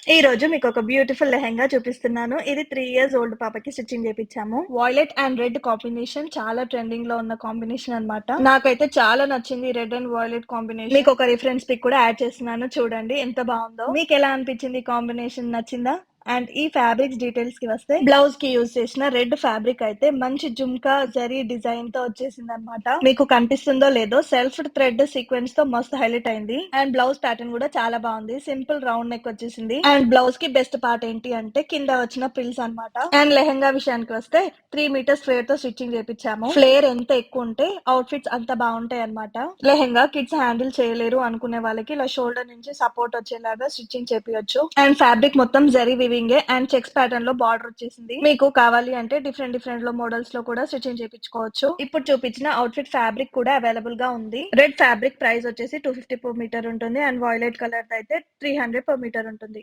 ఈ రోజు మీకొక బ్యూటిఫుల్ లెహెంగా చూపిస్తున్నాను. ఇది 3 ఇయర్స్ ఓల్డ్ పాపకి స్టిచ్చింగ్ చేపిచ్చాము. వాయిలెట్ అండ్ రెడ్ కాంబినేషన్ చాలా ట్రెండింగ్‌లో ఉన్న కాంబినేషన్ అన్నమాట. నాకైతే చాలా నచ్చింది రెడ్ అండ్ వాయిలెట్ కాంబినేషన్. మీకొక రిఫరెన్స్ పిక్ కూడా యాడ్ చేస్తున్నాను చూడండి ఎంత బావుందో. మీకెలా అనిపించింది ఈ కాంబినేషన్ నచ్చిందా? అండ్ ఈ ఫ్యాబ్రిక్స్ డీటెయిల్స్‌కి వస్తే బ్లౌజ్‌కి యూజ్ చేసిన రెడ్ ఫ్యాబ్రిక్ అయితే మంచి జుమ్కా జరీ డిజైన్‌తో వచ్చేసిందన్నమాట. మీకు కనిపిస్తుందో లేదో సెల్ఫ్ థ్రెడ్ సీక్వెన్స్‌తో మస్తు హైలైట్ అయింది. అండ్ బ్లౌజ్ ప్యాటర్న్ కూడా చాలా బాగుంది. సింపుల్ రౌండ్ నెక్ వచ్చేసింది. అండ్ బ్లౌజ్ కి బెస్ట్ పార్ట్ ఏంటి అంటే కింద వచ్చిన ప్రిల్స్ అన్నమాట. అండ్ లెహంగా విషయానికి వస్తే 3 మీటర్స్ ఫ్లేర్ తో స్టిచ్చింగ్ చేపించాము. ఫ్లేర్ ఎంత ఎక్కువ ఉంటే అవుట్ఫిట్స్ అంత బాగుంటాయి అన్నమాట. లెహంగా కిడ్స్ హ్యాండిల్ చేయలేరు అనుకునే వాళ్ళకి ఇలా షోల్డర్ నుంచి సపోర్ట్ వచ్చేలాగా స్టిచ్చింగ్ చేపియొచ్చు. అండ్ ఫ్యాబ్రిక్ మొత్తం zari weaving and checks pattern లో బార్డర్ వచ్చేసింది. మీకు కావాలి అంటే డిఫరెంట్ లో మోడల్స్ లో కూడా స్టిచ్చింగ్ చేపించుకోవచ్చు. ఇప్పుడు చూపించిన అవుట్ఫిట్ ఫ్యాబ్రిక్ కూడా అవైలబుల్ గా ఉంది. రెడ్ ఫ్యాబ్రిక్ ప్రైస్ వచ్చేసి 250 per మీటర్ ఉంటుంది. అండ్ వాయిలెట్ కలర్ అయితే 300 per మీటర్ ఉంటుంది.